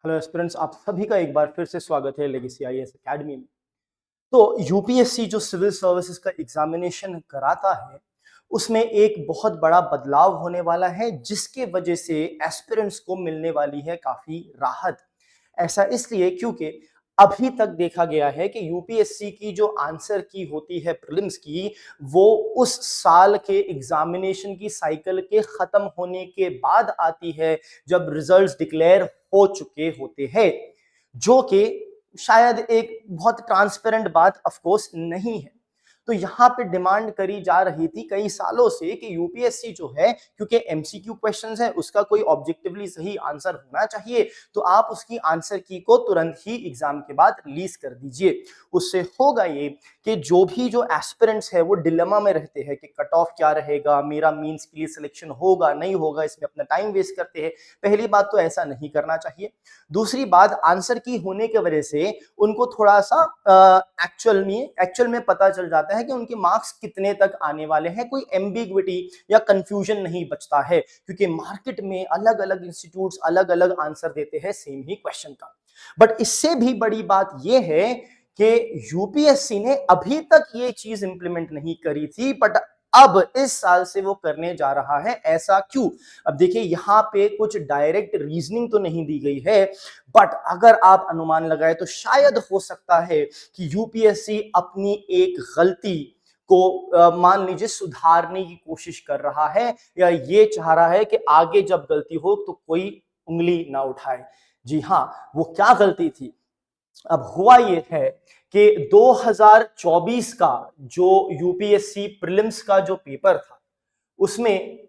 Hello aspirants, आप सभी का एक बार फिर से स्वागत है लेगेसी आईएएस एकेडमी में। तो यूपीएससी जो सिविल सर्विसेज का एग्जामिनेशन कराता है, उसमें एक बहुत बड़ा बदलाव होने वाला है, जिसके वजह से एस्पिरेंट्स को मिलने वाली है काफी राहत। ऐसा इसलिए क्योंकि अभी तक देखा गया है कि यूपीएससी की जो आंसर की होती है प्रीलिम्स की, वो उस साल के एग्जामिनेशन की साइकिल के खत्म होने के बाद आती है, जब रिजल्ट्स डिक्लेयर हो चुके होते हैं, जो कि शायद एक बहुत ट्रांसपेरेंट बात ऑफ कोर्स नहीं है। तो यहाँ पे डिमांड करी जा रही थी कई सालों से कि यूपीएससी जो है, क्योंकि एमसीक्यू क्वेश्चंस है, उसका कोई ऑब्जेक्टिवली सही आंसर होना चाहिए, तो आप उसकी आंसर की को तुरंत ही एग्जाम के बाद रिलीज कर दीजिए। उससे होगा ये कि जो एस्पिरेंट्स है वो डिलेमा में रहते हैं कि कट ऑफ क्या रहेगा, मेरा मींस के लिए सिलेक्शन होगा नहीं होगा, इसमें अपना टाइम वेस्ट करते हैं। पहली बात तो ऐसा नहीं करना चाहिए। दूसरी बात, आंसर की होने की वजह से उनको थोड़ा सा एक्चुअल में पता चल जाता है कि उनके मार्क्स कितने तक आने वाले हैं, कोई एम्बिग्विटी या कंफ्यूजन नहीं बचता है, क्योंकि मार्केट में अलग अलग इंस्टीट्यूट्स अलग अलग आंसर देते हैं सेम ही क्वेश्चन का। बट इससे भी बड़ी बात यह है कि यूपीएससी ने अभी तक ये चीज इंप्लीमेंट नहीं करी थी, बट अब इस साल से वो करने जा रहा है। ऐसा क्यों? अब देखिए, यहां पे कुछ डायरेक्ट रीजनिंग तो नहीं दी गई है, बट अगर आप अनुमान लगाए तो शायद हो सकता है कि यूपीएससी अपनी एक गलती को मान लीजिए सुधारने की कोशिश कर रहा है, या ये चाह रहा है कि आगे जब गलती हो तो कोई उंगली ना उठाए। जी हां, वो क्या गलती थी? अब हुआ ये है कि 2024 का जो यूपीएससी प्रीलिम्स का जो पेपर था, उसमें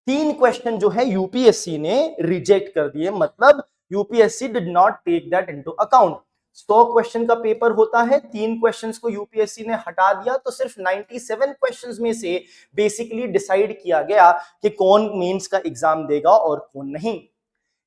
3 क्वेश्चन जो है यूपीएससी ने रिजेक्ट कर दिए। मतलब UPSC did not take that into account. 100 question का पेपर होता है, 3 क्वेश्चंस को यूपीएससी ने हटा दिया, तो सिर्फ 97 क्वेश्चंस में से बेसिकली डिसाइड किया गया कि कौन मेंस का एग्जाम देगा और कौन नहीं।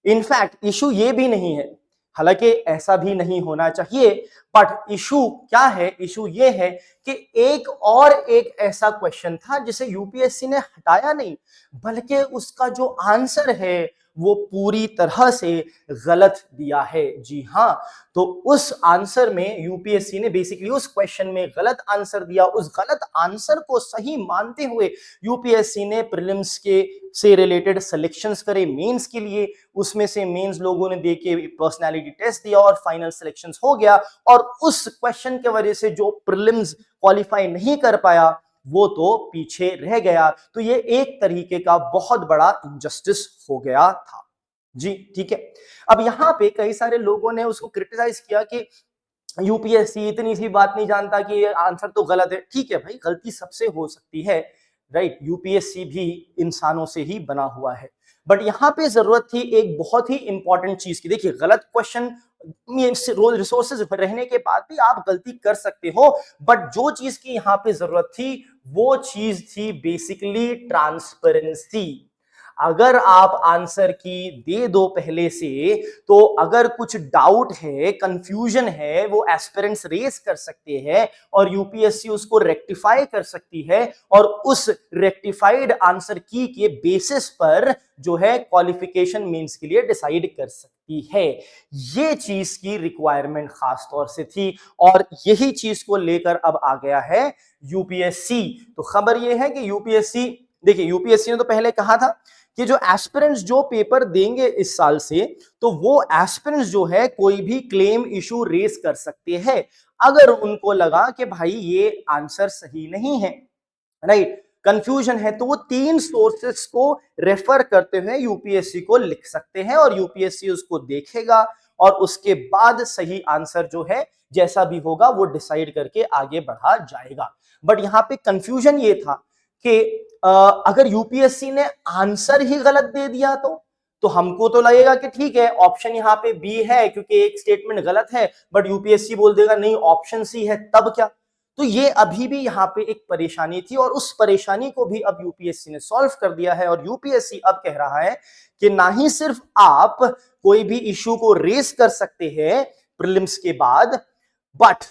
इनफैक्ट इशू ये भी नहीं है, हालांकि ऐसा भी नहीं होना चाहिए, बट इशू क्या है? इशू ये है कि एक ऐसा क्वेश्चन था जिसे यूपीएससी ने हटाया नहीं, बल्कि उसका जो आंसर है वो पूरी तरह से गलत दिया है। जी हां, तो उस आंसर में यूपीएससी ने बेसिकली उस क्वेश्चन में गलत आंसर दिया। उस गलत आंसर को सही मानते हुए यूपीएससी ने प्रीलिम्स के से रिलेटेड सिलेक्शंस करे मेंस के लिए। उसमें से मेंस लोगों ने देके पर्सनालिटी टेस्ट दिया और फाइनल सिलेक्शंस हो गया, और उस क्वेश्चन के वजह से जो प्रीलिम्स क्वालिफाई नहीं कर पाया वो तो पीछे रह गया। तो ये एक तरीके का बहुत बड़ा इनजस्टिस हो गया था। जी ठीक है। अब यहां पे कई सारे लोगों ने उसको क्रिटिसाइज किया कि यूपीएससी इतनी सी बात नहीं जानता कि ये आंसर तो गलत है। ठीक है भाई, गलती सबसे हो सकती है, राइट? यूपीएससी भी इंसानों से ही बना हुआ है। बट यहां पे जरूरत थी एक बहुत ही इंपॉर्टेंट चीज की। देखिए, गलत क्वेश्चन रिसोर्सेज रहने के बाद भी आप गलती कर सकते हो, बट जो चीज की यहां पे जरूरत थी वो चीज थी बेसिकली ट्रांसपेरेंसी। अगर आप आंसर की दे दो पहले से, तो अगर कुछ डाउट है, कंफ्यूजन है, वो एस्पिरेंट्स रेस कर सकते हैं और यूपीएससी उसको रेक्टिफाई कर सकती है, और उस रेक्टिफाइड आंसर की के बेसिस पर जो है क्वालिफिकेशन मींस के लिए डिसाइड कर सकती है। ये चीज की रिक्वायरमेंट खास तौर से थी, और यही चीज को लेकर अब आ गया है यूपीएससी। तो खबर यह है कि यूपीएससी, देखिए, यूपीएससी ने तो पहले कहा था कि जो एस्पिरेंट्स जो पेपर देंगे इस साल से, तो वो एस्पिरेंट्स जो है कोई भी क्लेम इशू रेस कर सकते हैं अगर उनको लगा कि भाई ये आंसर सही नहीं है, राइट? कंफ्यूजन है, तो वो 3 सोर्सेस को रेफर करते हुए यूपीएससी को लिख सकते हैं, और यूपीएससी उसको देखेगा और उसके बाद सही आंसर जो है जैसा भी होगा वो डिसाइड करके आगे बढ़ा जाएगा। बट यहां पे कंफ्यूजन ये था कि अगर यूपीएससी ने आंसर ही गलत दे दिया तो हमको तो लगेगा कि ठीक है, ऑप्शन यहाँ पे बी है क्योंकि एक स्टेटमेंट गलत है, बट यूपीएससी बोल देगा नहीं ऑप्शन सी है, तब क्या? तो ये अभी भी यहाँ पे एक परेशानी थी, और उस परेशानी को भी अब यूपीएससी ने सॉल्व कर दिया है। और यूपीएससी अब कह रहा है कि ना ही सिर्फ आप कोई भी इशू को रेस कर सकते हैं प्रीलिम्स के बाद, बट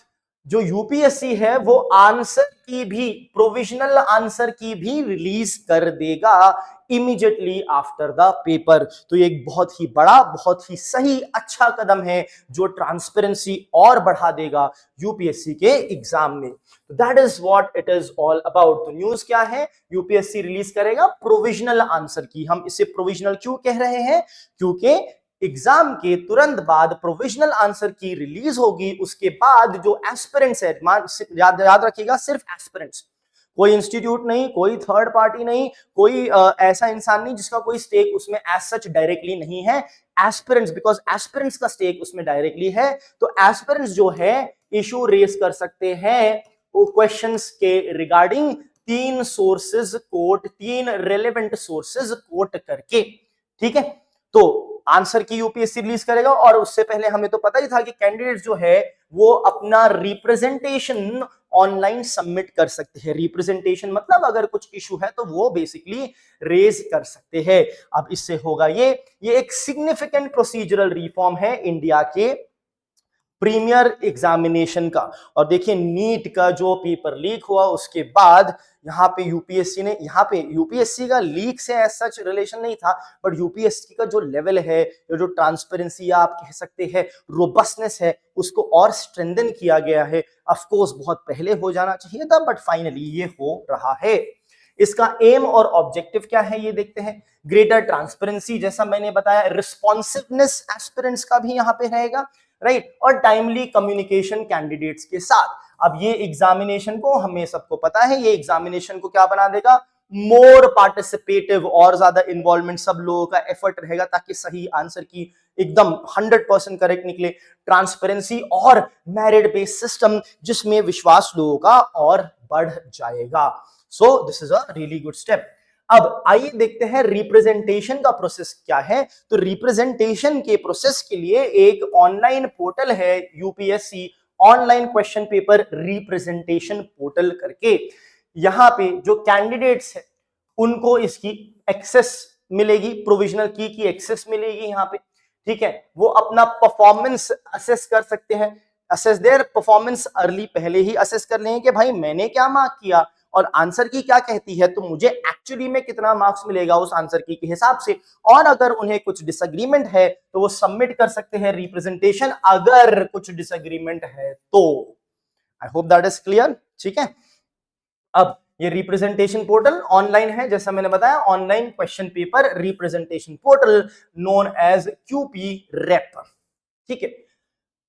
जो यूपीएससी है वो आंसर की भी, प्रोविजनल आंसर की भी रिलीज कर देगा इमीडिएटली आफ्टर द पेपर। तो ये एक बहुत ही बड़ा, बहुत ही सही, अच्छा कदम है जो ट्रांसपेरेंसी और बढ़ा देगा यूपीएससी के एग्जाम में। तो that is what it is all about. तो न्यूज क्या है, यूपीएससी रिलीज करेगा प्रोविजनल आंसर की। हम इसे प्रोविजनल क्यों कह रहे हैं, क्योंकि एग्जाम के तुरंत बाद प्रोविजनल आंसर की रिलीज होगी, उसके बाद जो एस्पिरेंट्स है, याद रखिएगा सिर्फ एस्पिरेंट्स, कोई इंस्टीट्यूट नहीं, कोई थर्ड पार्टी नहीं, कोई ऐसा इंसान नहीं जिसका कोई स्टेक उसमें एज सच डायरेक्टली नहीं है, एस्पिरेंट्स, बिकॉज एस्पिरेंट्स का स्टेक उसमें डायरेक्टली है। तो एस्पिरेंट्स जो है इशू रेस कर सकते हैं वो क्वेश्चंस के regarding 3 sources quote, 3 relevant sources quote करके, ठीक है। तो आंसर की यूपीएससी रिलीज करेगा, और उससे पहले हमें तो पता ही था कि कैंडिडेट जो है वो अपना रिप्रेजेंटेशन ऑनलाइन सबमिट कर सकते हैं। रिप्रेजेंटेशन मतलब अगर कुछ इशू है तो वो बेसिकली रेज कर सकते हैं। अब इससे होगा ये एक सिग्निफिकेंट प्रोसीजरल रिफॉर्म है इंडिया के प्रीमियर एग्जामिनेशन का। और देखिए नीट का जो पेपर लीक हुआ उसके बाद यहाँ पे यूपीएससी ने, यहाँ पे यूपीएससी का लीक से ऐसा सच रिलेशन नहीं था, बट यूपीएससी का जो लेवल है, जो ट्रांसपेरेंसी आप कह सकते हैं, रोबस्टनेस है, उसको और स्ट्रेंथन किया गया है। ऑफ कोर्स बहुत पहले हो जाना चाहिए था, बट फाइनली ये हो रहा है। इसका एम और ऑब्जेक्टिव क्या है ये देखते हैं। ग्रेटर ट्रांसपेरेंसी, जैसा मैंने बताया, रिस्पॉन्सिवनेस एस्पिरेंट्स का भी यहाँ पे रहेगा, राइट, और टाइमली कम्युनिकेशन कैंडिडेट्स के साथ। अब ये एग्जामिनेशन को, हमें सबको पता है, ये एग्जामिनेशन को क्या बना देगा, मोर पार्टिसिपेटिव, और ज्यादा इन्वॉल्वमेंट, सब लोगों का एफर्ट रहेगा ताकि सही आंसर की एकदम 100% करेक्ट निकले। ट्रांसपेरेंसी और मेरिट बेस्ड सिस्टम जिसमें विश्वास लोगों का और बढ़ जाएगा। So this is a really good step. अब आइए देखते हैं रिप्रेजेंटेशन का प्रोसेस क्या है। तो रिप्रेजेंटेशन के प्रोसेस के लिए एक ऑनलाइन पोर्टल है, UPSC online question paper representation portal करके। यहां पे जो कैंडिडेट्स है उनको इसकी एक्सेस मिलेगी, प्रोविजनल की एक्सेस मिलेगी यहां पे, ठीक है। वो अपना परफॉर्मेंस असेस कर सकते हैं, असेस देयर परफॉर्मेंस अर्ली, पहले ही असेस कर लेंगे कि भाई मैंने क्या मार्क किया और आंसर की क्या कहती है, तो मुझे एक्चुअली में कितना मार्क्स मिलेगा उस आंसर की के हिसाब से। और अगर उन्हें कुछ डिसएग्रीमेंट है तो वो सबमिट कर सकते हैं रिप्रेजेंटेशन, अगर कुछ डिसएग्रीमेंट है तो। I hope that is clear, ठीक है। अब ये रिप्रेजेंटेशन पोर्टल ऑनलाइन है, जैसा मैंने बताया, online question paper representation portal known as QP rep, ठीक है।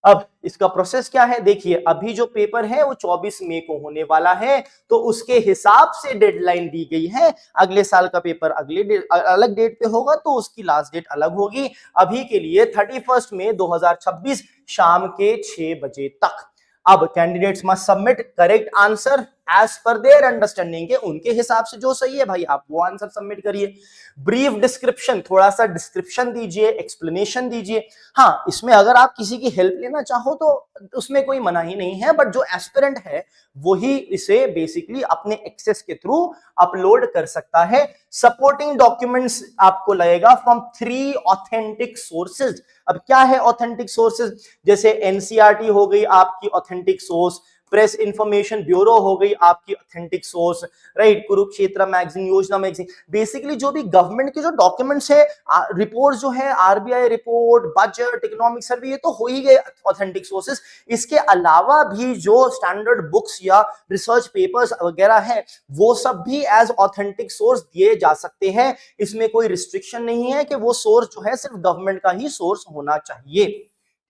अब इसका प्रोसेस क्या है, देखिए अभी जो पेपर है वो 24 मई को होने वाला है, तो उसके हिसाब से डेडलाइन दी गई है। अगले साल का पेपर अलग डेट पे होगा तो उसकी लास्ट डेट अलग होगी। अभी के लिए 31 मई 2026 शाम के 6 बजे तक। अब candidates must submit correct answer as per their understanding, के उनके हिसाब से जो सही है भाई आप वो आंसर सबमिट करिए। ब्रीफ डिस्क्रिप्शन, थोड़ा सा डिस्क्रिप्शन दीजिए, एक्सप्लेनेशन दीजिए। हाँ, इसमें अगर आप किसी की हेल्प लेना चाहो तो उसमें कोई मना ही नहीं है, बट जो एस्पिरेंट है वही इसे बेसिकली अपने एक्सेस के थ्रू अपलोड कर सकता है। सपोर्टिंग डॉक्यूमेंट्स आपको लगेगा फ्रॉम 3 ऑथेंटिक सोर्सेज। अब क्या है ऑथेंटिक सोर्सेज, जैसे एनसीईआरटी हो गई आपकी authentic source, press information bureau हो गई आपकी authentic source, right, Kurukshetra magazine, योजना मैगजीन, बेसिकली जो भी गवर्नमेंट के जो डॉक्यूमेंट्स है, रिपोर्ट जो है, RBI report, budget, economic survey, ये तो हो ही गए ऑथेंटिक सोर्सेज। इसके अलावा भी जो स्टैंडर्ड बुक्स या रिसर्च पेपर्स वगैरह है वो सब भी एज ऑथेंटिक सोर्स दिए जा सकते हैं। इसमें कोई रिस्ट्रिक्शन नहीं है कि वो सोर्स जो है सिर्फ गवर्नमेंट का ही सोर्स होना चाहिए,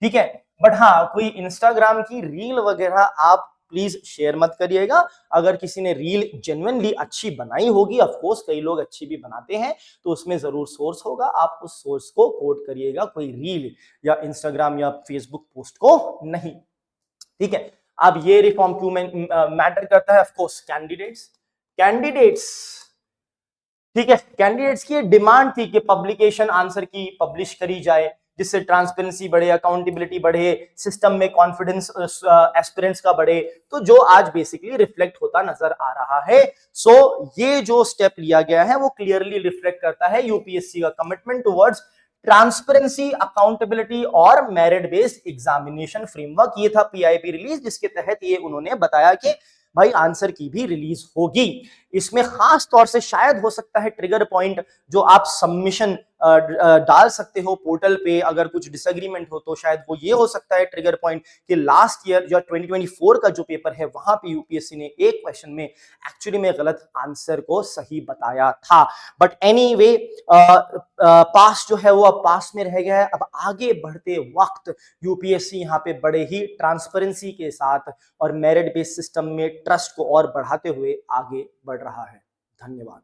ठीक है। बट हाँ, कोई इंस्टाग्राम की रील वगैरह आप प्लीज शेयर मत करिएगा। अगर किसी ने रील जेन्युइनली अच्छी बनाई होगी, ऑफ कोर्स कई लोग अच्छी भी बनाते हैं, तो उसमें जरूर सोर्स होगा, आप उस सोर्स को कोट करिएगा, कोई रील या इंस्टाग्राम या फेसबुक पोस्ट को नहीं, ठीक है। अब ये रिफॉर्म क्यों मैटर करता है, ऑफ कोर्स कैंडिडेट्स, ठीक है। कैंडिडेट्स की डिमांड थी कि पब्लिकेशन आंसर की पब्लिश करी जाए, जिससे ट्रांसपेरेंसी बढ़े, अकाउंटेबिलिटी बढ़े, सिस्टम में कॉन्फिडेंस एस्पिरेंट्स का बढ़े, तो जो आज बेसिकली रिफ्लेक्ट होता नजर आ रहा है। सो ये जो स्टेप लिया गया है वो क्लियरली रिफ्लेक्ट करता है यूपीएससी का कमिटमेंट टुवर्ड्स ट्रांसपेरेंसी, अकाउंटेबिलिटी और मेरिट बेस्ड एग्जामिनेशन फ्रेमवर्क। ये था पीआईबी रिलीज, जिसके तहत ये उन्होंने बताया कि भाई आंसर की भी रिलीज होगी। इसमें खास तौर से शायद हो सकता है ट्रिगर पॉइंट जो आप सबमिशन डाल सकते हो पोर्टल पे, अगर कुछ डिसएग्रीमेंट हो तो शायद वो ये हो सकता है ट्रिगर पॉइंट कि लास्ट ईयर जो 2024 का जो पेपर है वहां पे यूपीएससी ने एक क्वेश्चन में एक्चुअली में गलत आंसर को सही बताया था। बट एनीवे पास जो है वो अब पास में रह गया है। अब आगे बढ़ते वक्त यूपीएससी यहाँ पे बड़े ही ट्रांसपेरेंसी के साथ और मेरिट बेस्ड सिस्टम में ट्रस्ट को और बढ़ाते हुए आगे बढ़ रहा है। धन्यवाद।